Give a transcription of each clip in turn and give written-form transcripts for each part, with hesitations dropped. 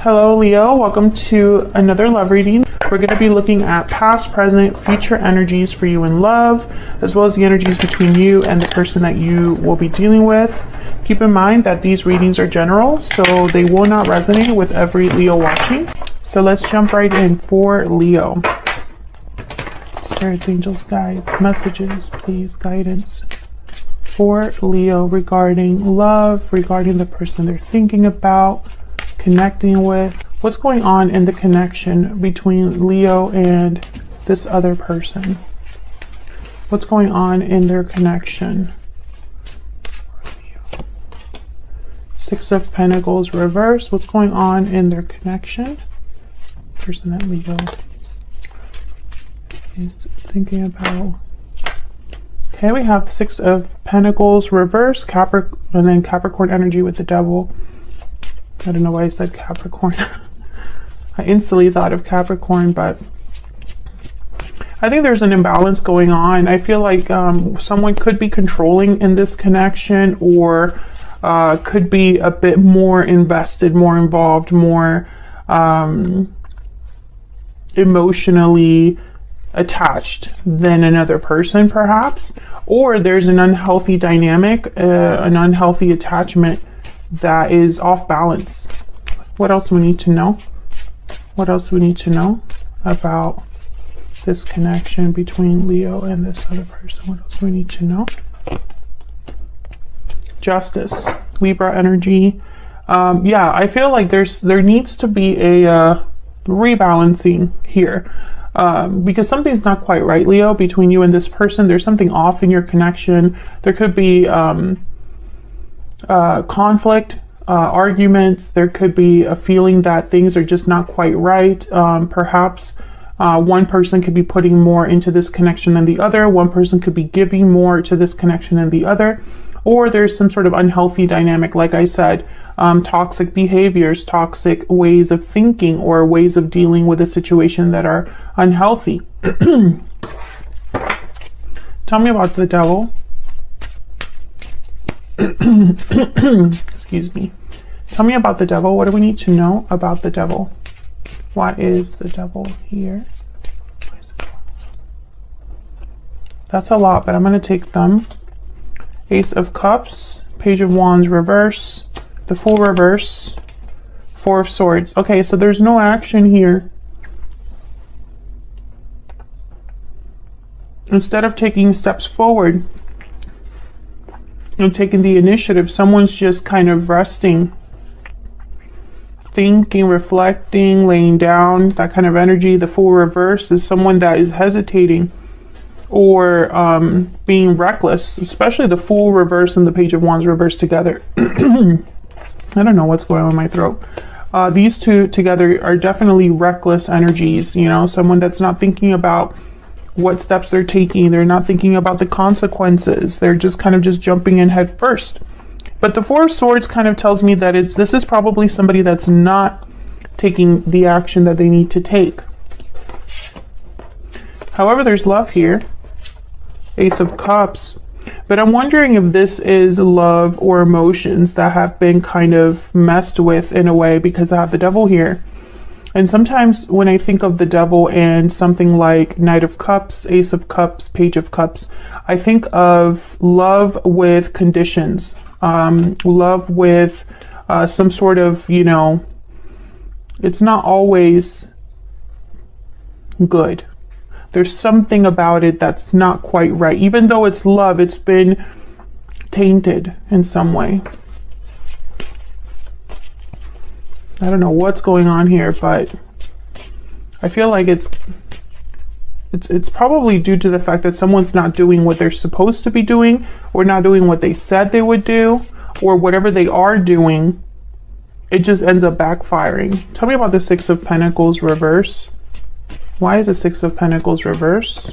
Hello Leo, welcome to another love reading. We're going to be looking at past, present, future energies for you in love, as well as the energies between you and the person that you will be dealing with. Keep in mind that these readings are general, so they will not resonate with every Leo watching. So let's jump right in for Leo. Spirits, angels, guides, messages, please, guidance for Leo regarding love, regarding the person they're thinking about, connecting with. What's going on in the connection between Leo and this other person? What's going on in their connection? Six of Pentacles reverse. What's going on in their connection? Person that Leo is thinking about. Okay, we have Six of Pentacles reverse, Capricorn, and then Capricorn energy with the Devil. I don't know why I said Capricorn. I instantly thought of Capricorn, but I think there's an imbalance going on. I feel like someone could be controlling in this connection, or could be a bit more invested, more involved, more emotionally attached than another person, perhaps. Or there's an unhealthy dynamic, an unhealthy attachment that is off balance. What else do we need to know? What else do we need to know about this connection between Leo and this other person? What else do we need to know? Justice, Libra energy. Yeah, I feel like there needs to be a rebalancing here, because something's not quite right, Leo, between you and this person. There's something off in your connection. There could be conflict, arguments. There could be a feeling that things are just not quite right. Perhaps one person could be putting more into this connection than the other. One person could be giving more to this connection than the other. Or there's some sort of unhealthy dynamic, like I said, toxic behaviors, toxic ways of thinking, or ways of dealing with a situation that are unhealthy. Tell me about the Devil. Excuse me. Tell me about the Devil. What do we need to know about the Devil? Why is the Devil here? That's a lot, but I'm going to take them. Ace of Cups, Page of Wands reverse, the Fool reverse, Four of Swords. Okay, so there's no action here. Instead of taking steps forward and taking the initiative, someone's just kind of resting, thinking, reflecting, laying down, that kind of energy. The Fool reverse is someone that is hesitating or being reckless, especially the Fool reverse and the Page of Wands reverse together. I don't know what's going on in my throat. These two together are definitely reckless energies, you know, someone that's not thinking about what steps they're taking. They're not thinking about the consequences. They're just kind of just jumping in head first. But the Four of Swords kind of tells me that this is probably somebody that's not taking the action that they need to take. However, there's love here. Ace of Cups. But I'm wondering if this is love or emotions that have been kind of messed with in a way, because I have the Devil here. And sometimes when I think of the Devil and something like Knight of Cups, Ace of Cups, Page of Cups, I think of love with conditions, love with some sort of, you know, it's not always good. There's something about it that's not quite right. Even though it's love, it's been tainted in some way. I don't know what's going on here, but I feel like it's probably due to the fact that someone's not doing what they're supposed to be doing, or not doing what they said they would do, or whatever they are doing, it just ends up backfiring. Tell me about the Six of Pentacles reverse. Why is the Six of Pentacles reverse?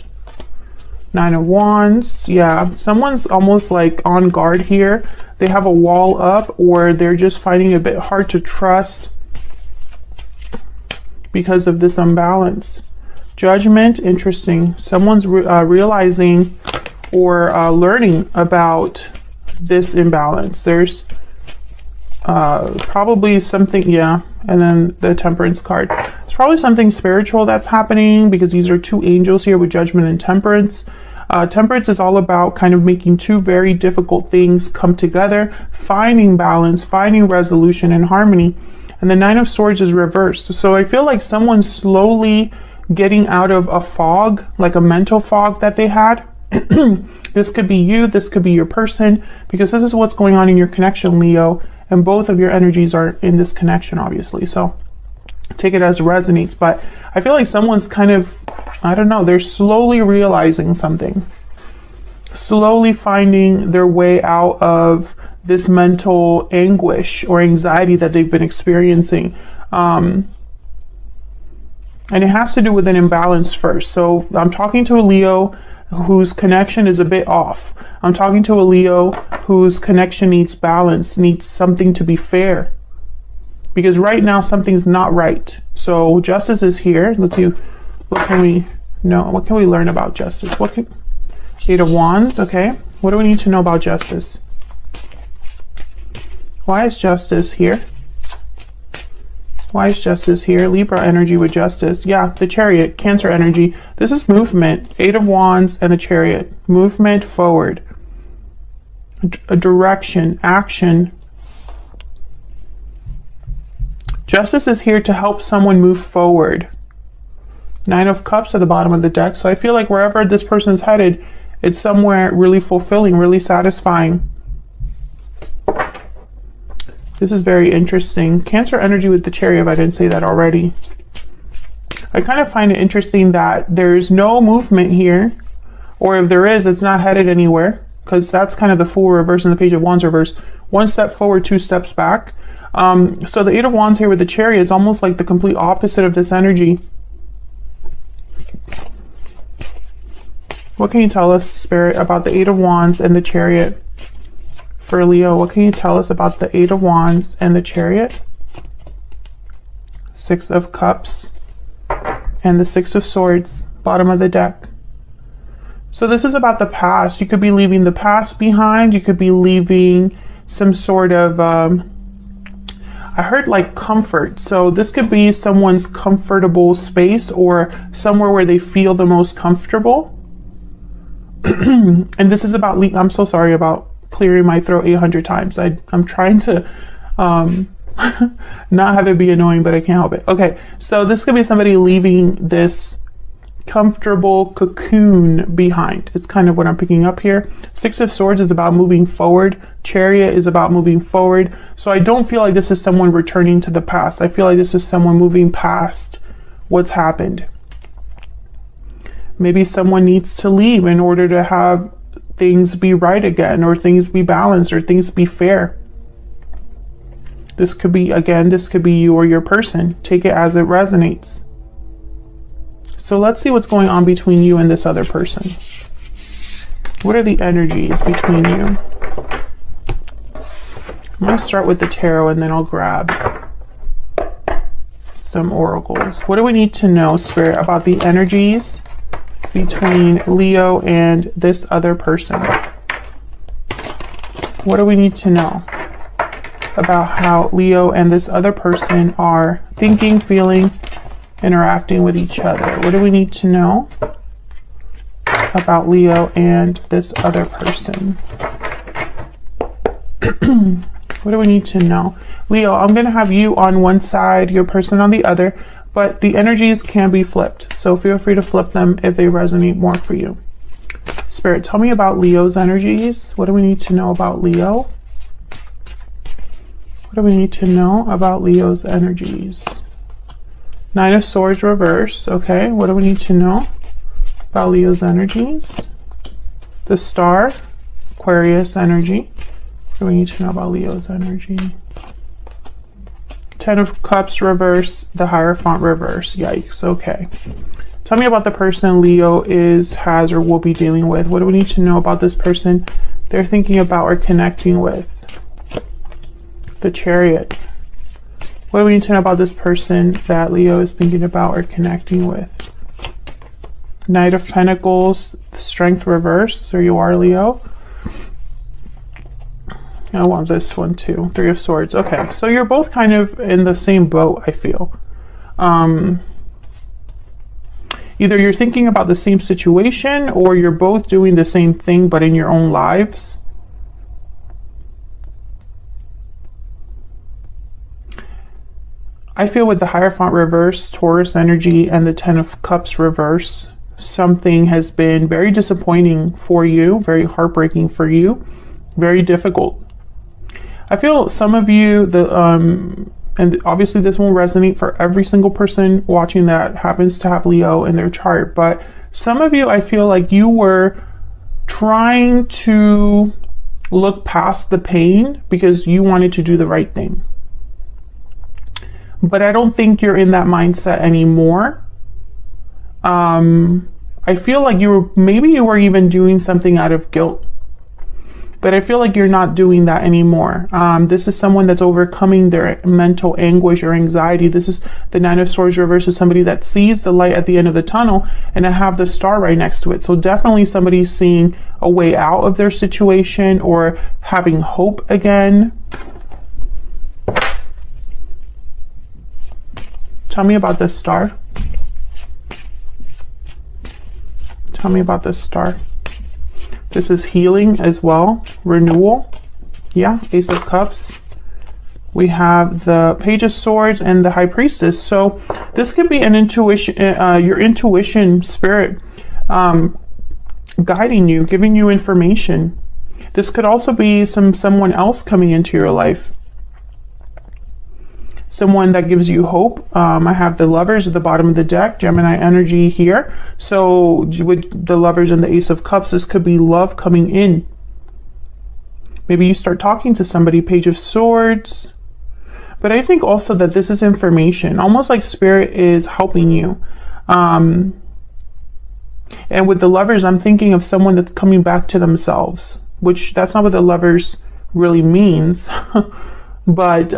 Nine of Wands. Yeah, someone's almost like on guard here. They have a wall up, or they're just finding it a bit hard to trust because of this imbalance. Judgment, interesting. Someone's realizing or learning about this imbalance. There's Probably something, yeah, and then the Temperance card. It's probably something spiritual that's happening, because these are two angels here with Judgment and Temperance. Temperance is all about kind of making two very difficult things come together, finding balance, finding resolution and harmony. And the Nine of Swords is reversed. So I feel like someone's slowly getting out of a fog, like a mental fog that they had. This could be you, this could be your person, because this is what's going on in your connection, Leo. And both of your energies are in this connection, obviously. So take it as it resonates. But I feel like someone's kind of, I don't know, they're slowly realizing something. Slowly finding their way out of this mental anguish or anxiety that they've been experiencing. And it has to do with an imbalance first. So I'm talking to a Leo whose connection is a bit off. I'm talking to a Leo whose connection needs balance, needs something to be fair. Because right now something's not right. So justice is here. Let's see, what can we know? What can we learn about justice? Eight of Wands, okay. What do we need to know about justice? Why is justice here? Why is justice here? Libra energy with justice. Yeah, the Chariot, Cancer energy. This is movement. Eight of Wands and the Chariot. Movement forward. A direction, action. Justice is here to help someone move forward. Nine of Cups at the bottom of the deck. So I feel like wherever this person's headed, it's somewhere really fulfilling, really satisfying. This is very interesting. Cancer energy with the Chariot, if I didn't say that already. I kind of find it interesting that there's no movement here, or if there is, it's not headed anywhere, because that's kind of the Fool reverse and the Page of Wands reverse. One step forward, two steps back. So the Eight of Wands here with the Chariot is almost like the complete opposite of this energy. What can you tell us, Spirit, about the Eight of Wands and the Chariot? For Leo, what can you tell us about the Eight of Wands and the Chariot? Six of Cups and the Six of Swords, bottom of the deck. So this is about the past. You could be leaving the past behind. You could be leaving some sort of, I heard like comfort. So this could be someone's comfortable space or somewhere where they feel the most comfortable. And this is about, I'm so sorry about clearing my throat 800 times. I'm trying to not have it be annoying, but I can't help it. Okay, so this could be somebody leaving this comfortable cocoon behind. It's kind of what I'm picking up here. Six of Swords is about moving forward. Chariot is about moving forward. So I don't feel like this is someone returning to the past. I feel like this is someone moving past what's happened. Maybe someone needs to leave in order to have things be right again, or things be balanced, or things be fair. This could be, again, this could be you or your person. Take it as it resonates. So let's see what's going on between you and this other person. What are the energies between you? I'm going to start with the tarot and then I'll grab some oracles. What do we need to know, Spirit, about the energies between Leo and this other person? What do we need to know about how Leo and this other person are thinking, feeling, interacting with each other? What do we need to know about Leo and this other person? What do we need to know? Leo, I'm going to have you on one side, your person on the other, but the energies can be flipped. So feel free to flip them if they resonate more for you. Spirit, tell me about Leo's energies. What do we need to know about Leo? What do we need to know about Leo's energies? Nine of Swords reverse. Okay, what do we need to know about Leo's energies? The Star, Aquarius energy. What do we need to know about Leo's energy? Ten of Cups reverse, the Hierophant reverse. Yikes, okay. Tell me about the person Leo has, or will be dealing with. What do we need to know about this person they're thinking about or connecting with? The Chariot. What do we need to know about this person that Leo is thinking about or connecting with? Knight of Pentacles, the Strength reverse. There you are, Leo. I want this one too. Three of Swords. Okay, so you're both kind of in the same boat, I feel. Either you're thinking about the same situation, or you're both doing the same thing but in your own lives. I feel with the Hierophant reverse, Taurus energy, and the Ten of Cups reverse, something has been very disappointing for you, very heartbreaking for you, very difficult. I feel some of you, and obviously this won't resonate for every single person watching that happens to have Leo in their chart, but some of you, I feel like you were trying to look past the pain because you wanted to do the right thing. But I don't think you're in that mindset anymore. I feel like maybe you were even doing something out of guilt. But I feel like you're not doing that anymore. This is someone that's overcoming their mental anguish or anxiety. This is the Nine of Swords reverse, is somebody that sees the light at the end of the tunnel, and I have the star right next to it. So definitely somebody's seeing a way out of their situation or having hope again. Tell me about this star. Tell me about this star. This is healing as well, renewal. Yeah, Ace of Cups. We have the Page of Swords and the High Priestess. So this could be an intuition, your intuition spirit guiding you, giving you information. This could also be someone else coming into your life. Someone that gives you hope. I have the Lovers at the bottom of the deck, Gemini energy here. So with the Lovers and the Ace of Cups, this could be love coming in. Maybe you start talking to somebody, Page of Swords. But I think also that this is information, almost like Spirit is helping you. And with the Lovers, I'm thinking of someone that's coming back to themselves, which that's not what the Lovers really means. But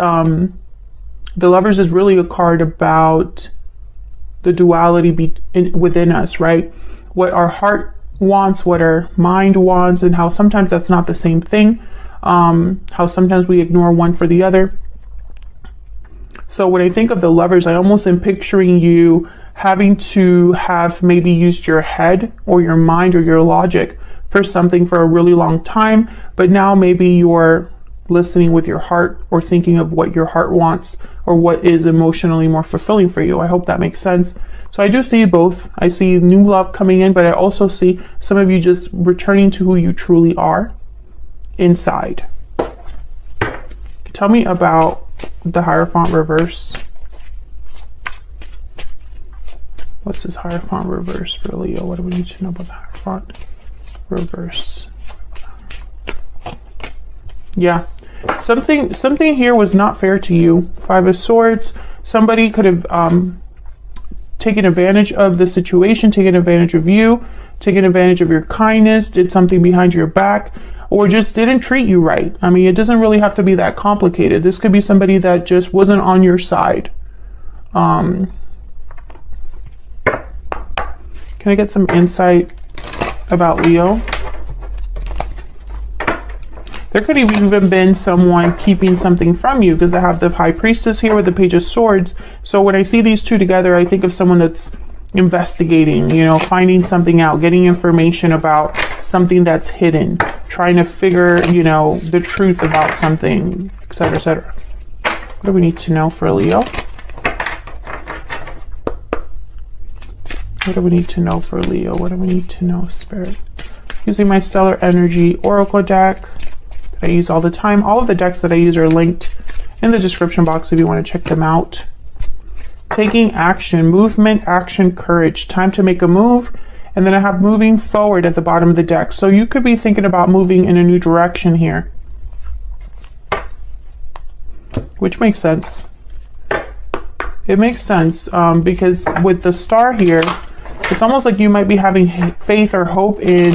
the Lovers is really a card about the duality within us, right? What our heart wants, what our mind wants, and how sometimes that's not the same thing. How sometimes we ignore one for the other. So when I think of the Lovers, I almost am picturing you having to have maybe used your head or your mind or your logic for something for a really long time, but now maybe you're listening with your heart or thinking of what your heart wants or what is emotionally more fulfilling for you. I hope that makes sense. So I do see both. I see new love coming in, but I also see some of you just returning to who you truly are inside. Tell me about the Hierophant reverse. What's this Hierophant reverse for Leo? What do we need to know about the Hierophant reverse? Yeah. Something here was not fair to you. Five of Swords. Somebody could have taken advantage of the situation, taken advantage of you, taken advantage of your kindness, did something behind your back, or just didn't treat you right. I mean, it doesn't really have to be that complicated. This could be somebody that just wasn't on your side. Can I get some insight about Leo? There could have even been someone keeping something from you, because I have the High Priestess here with the Page of Swords. So when I see these two together, I think of someone that's investigating, you know, finding something out, getting information about something that's hidden, trying to figure, you know, the truth about something, etc., etc. What do we need to know for Leo? What do we need to know for Leo? What do we need to know, Spirit? Using my Stellar Energy Oracle deck that I use all the time. All of the decks that I use are linked in the description box if you want to check them out. Taking action, movement, action, courage. Time to make a move. And then I have moving forward at the bottom of the deck. So you could be thinking about moving in a new direction here, which makes sense. It makes sense because with the star here, it's almost like you might be having faith or hope in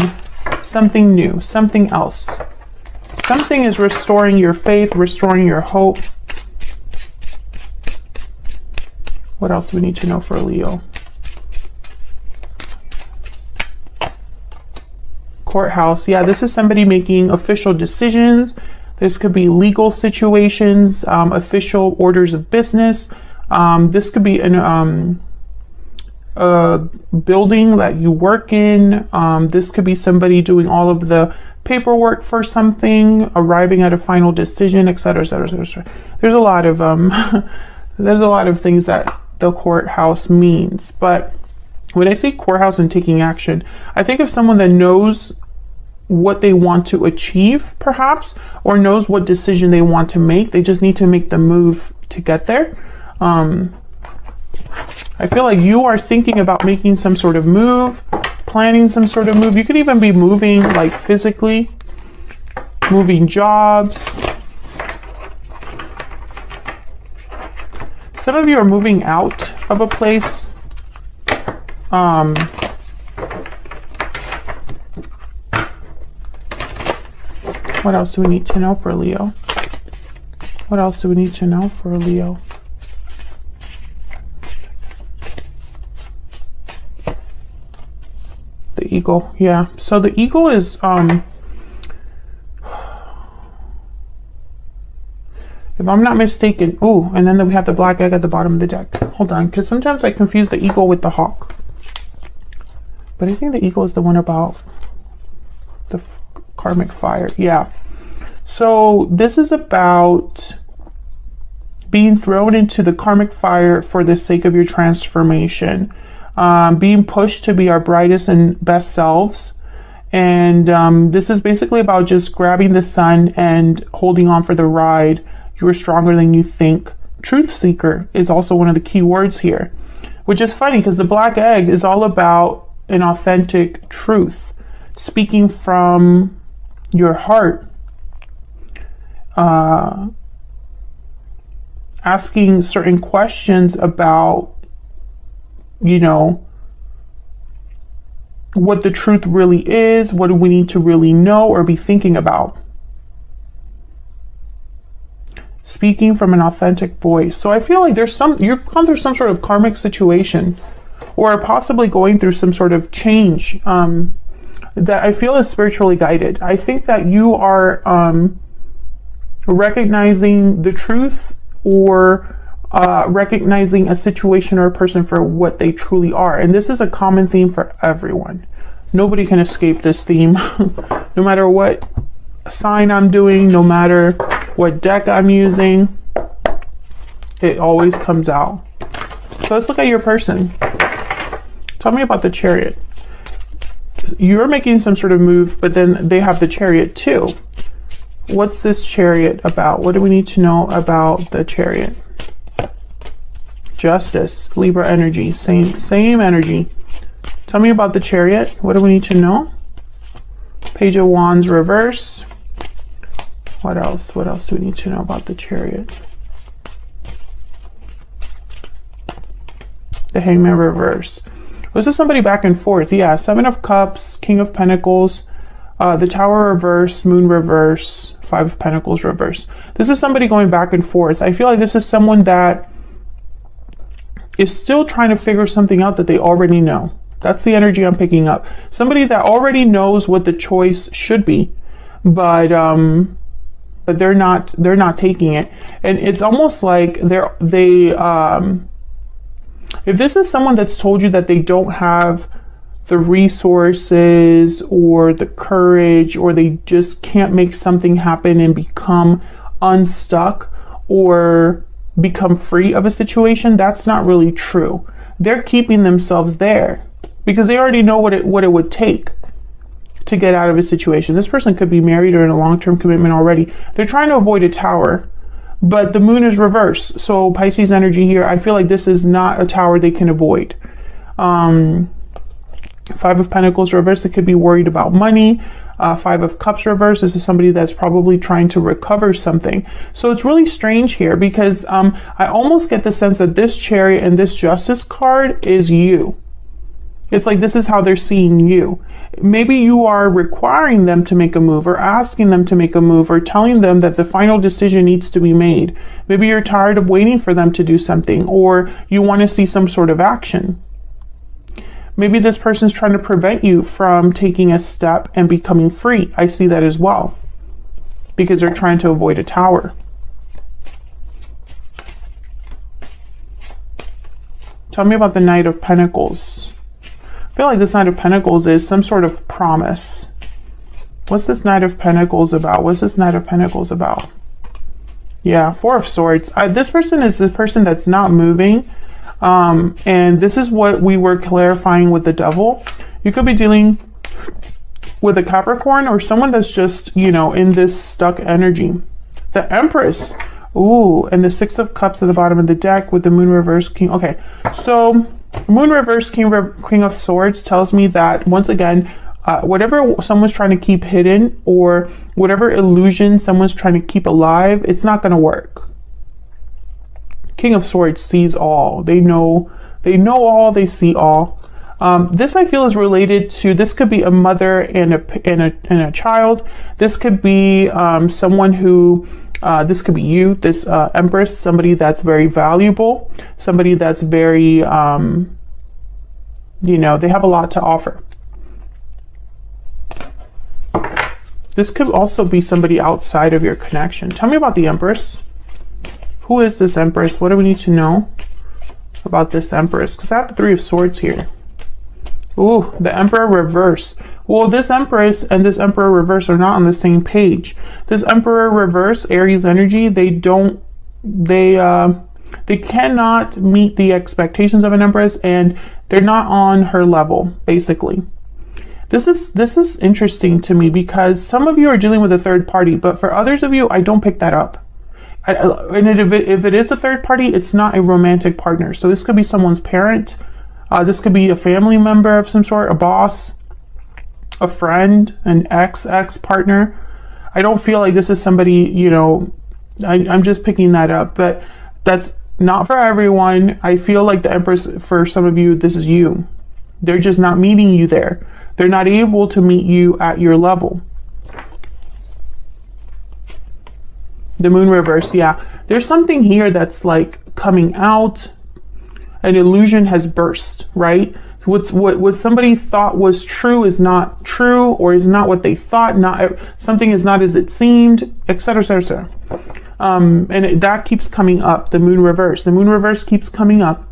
something new, something else. Something is restoring your faith, restoring your hope. What else do we need to know for Leo? Courthouse. Yeah, this is somebody making official decisions, This could be legal situations, official orders of business. This could be a building that you work in. This could be somebody doing all of the paperwork for something, arriving at a final decision, etc., etc., etc. There's a lot of there's a lot of things that the courthouse means. But when I say courthouse and taking action, I think of someone that knows what they want to achieve, perhaps, or knows what decision they want to make. They just need to make the move to get there. I feel like you are thinking about making some sort of move, planning some sort of move. You could even be moving, like physically, moving jobs. Some of you are moving out of a place. What else do we need to know for Leo? What else do we need to know for Leo? The eagle, yeah. So the eagle is, if I'm not mistaken, oh, and then we have the black egg at the bottom of the deck. Hold on, because sometimes I confuse the eagle with the hawk. But I think the eagle is the one about the karmic fire. Yeah. So this is about being thrown into the karmic fire for the sake of your transformation. Being pushed to be our brightest and best selves. And this is basically about just grabbing the sun and holding on for the ride. You are stronger than you think. Truth seeker is also one of the key words here, which is funny because the black egg is all about an authentic truth, speaking from your heart, asking certain questions about, you know, what the truth really is. What do we need to really know or be thinking about? Speaking from an authentic voice. So I feel like you've gone through some sort of karmic situation, or possibly going through some sort of change that I feel is spiritually guided. I think that you are recognizing the truth, or recognizing a situation or a person for what they truly are. And this is a common theme for everyone. Nobody can escape this theme. No matter what sign I'm doing, no matter what deck I'm using, it always comes out. So let's look at your person. Tell me about the Chariot. You're making some sort of move, but then they have the Chariot too. What's this Chariot about? What do we need to know about the Chariot? Justice, Libra energy, same energy. Tell me about the Chariot. What do we need to know? Page of Wands reverse. What else? What else do we need to know about the Chariot? The Hangman reverse. This is somebody back and forth. Yeah, Seven of Cups, King of Pentacles, the Tower reverse, Moon reverse, Five of Pentacles reverse. This is somebody going back and forth. I feel like this is someone that is still trying to figure something out that they already know. That's the energy I'm picking up. Somebody that already knows what the choice should be, but they're not taking it. And it's almost like if this is someone that's told you that they don't have the resources or the courage, or they just can't make something happen and become unstuck or become free of a situation, that's not really true. They're keeping themselves there because they already know what it would take to get out of a situation. This person could be married or in a long-term commitment already. They're trying to avoid a tower, but the moon is reversed. So Pisces energy here, I feel like this is not a tower they can avoid. Five of Pentacles reverse, they could be worried about money. Five of Cups reverse, this is somebody that's probably trying to recover something. So it's really strange here because I almost get the sense that this Chariot and this Justice card is you. It's like this is how they're seeing you. Maybe you are requiring them to make a move, or asking them to make a move, or telling them that the final decision needs to be made. Maybe you're tired of waiting for them to do something, or you want to see some sort of action. Maybe this person's trying to prevent you from taking a step and becoming free. I see that as well. because they're trying to avoid a tower. Tell me about the Knight of Pentacles. I feel like this Knight of Pentacles is some sort of promise. What's this Knight of Pentacles about? What's this Knight of Pentacles about? Yeah, Four of Swords. This person is the person that's not moving. And this is what we were clarifying with the Devil. You could be dealing with a Capricorn or someone that's just, you know, in this stuck energy. The Empress. Ooh, and the Six of Cups at the bottom of the deck with the Moon reverse, King. Okay, so Moon reverse, King of Swords tells me that, once again, whatever someone's trying to keep hidden or whatever illusion someone's trying to keep alive, it's not going to work. King of Swords sees all. They know all, they see all. This I feel is related to, this could be a mother and a child. This could be someone who, this could be you, this Empress, somebody that's very valuable, somebody that's very, you know, they have a lot to offer. This could also be somebody outside of your connection. Tell me about the Empress. Who is this Empress? What do we need to know about this Empress? Because I have the Three of Swords here. Ooh, the Emperor reverse. Well, this Empress and this Emperor reverse are not on the same page. This Emperor reverse, Aries energy, they cannot meet the expectations of an Empress, and they're not on her level, basically. This is interesting to me because some of you are dealing with a third party, but for others of you, I don't pick that up. And if it is a third party, it's not a romantic partner. So this could be someone's parent. This could be a family member of some sort, a boss, a friend, an ex-partner. I don't feel like this is somebody, you know, I'm just picking that up, but that's not for everyone. I feel like the Empress, for some of you, this is you. They're just not meeting you there. They're not able to meet you at your level. The Moon reverse, yeah. There's something here that's like coming out. An illusion has burst, right? What somebody thought was true is not true, or is not what they thought. Not something is not as it seemed, etc., etc., and that keeps coming up. The Moon reverse. The Moon reverse keeps coming up.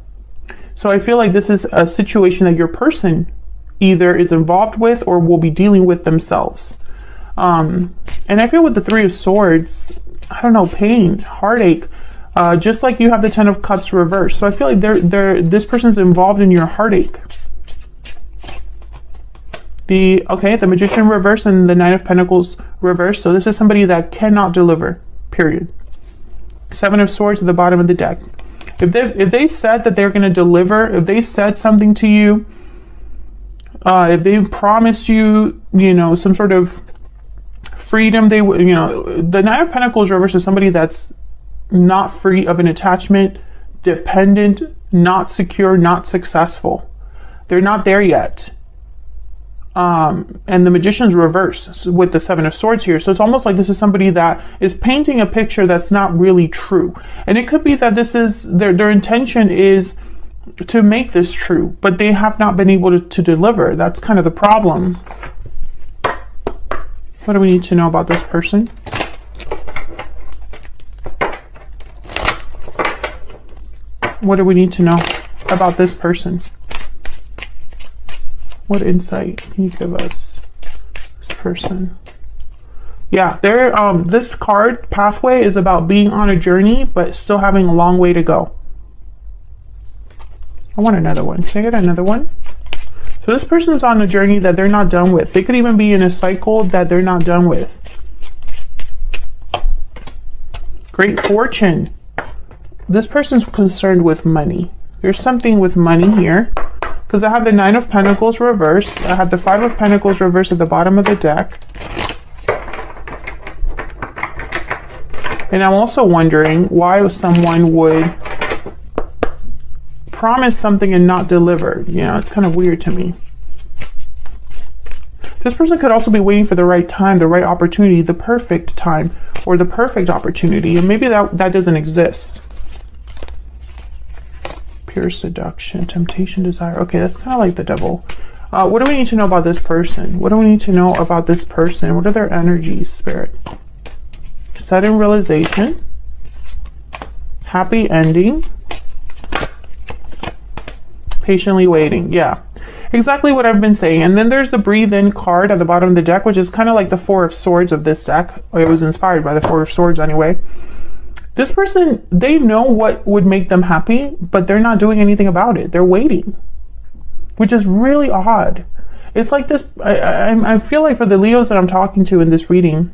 So I feel like this is a situation that your person either is involved with or will be dealing with themselves. And I feel with the Three of Swords, I don't know, pain, heartache, just like you have the Ten of Cups reversed. So I feel like this person's involved in your heartache. The Magician reverse and the Nine of Pentacles reverse. So this is somebody that cannot deliver, period. Seven of Swords at the bottom of the deck. If they said that they're going to deliver, if they said something to you, if they promised you, you know, some sort of freedom, they would, you know, the Nine of Pentacles reverse is somebody that's not free of an attachment, dependent, not secure, not successful. They're not there yet. And the Magician's reverse with the Seven of Swords here. So it's almost like this is somebody that is painting a picture that's not really true. And it could be that this is their intention is to make this true, but they have not been able to deliver. That's kind of the problem. What do we need to know about this person? What do we need to know about this person? What insight can you give us? This person. Yeah, this card, Pathway, is about being on a journey, but still having a long way to go. I want another one. Can I get another one? So this person's on a journey that they're not done with. They could even be in a cycle that they're not done with. Great Fortune. This person's concerned with money. There's something with money here. Because I have the Nine of Pentacles reversed. I have the Five of Pentacles reversed at the bottom of the deck. And I'm also wondering why someone would promise something and not deliver. You know, it's kind of weird to me. This person could also be waiting for the right time, the right opportunity, the perfect time, or the perfect opportunity. And maybe that doesn't exist. Pure seduction, temptation, desire. Okay, that's kind of like the Devil. What do we need to know about this person? What do we need to know about this person? What are their energies, Spirit? sudden realization, happy ending, patiently waiting. Yeah, exactly what I've been saying. And then there's the breathe in card at the bottom of the deck, which is kind of like the Four of Swords of this deck. It was inspired by the Four of Swords anyway. This person, they know what would make them happy, but they're not doing anything about it. They're waiting, which is really odd. It's like this, I feel like for the Leos that I'm talking to in this reading,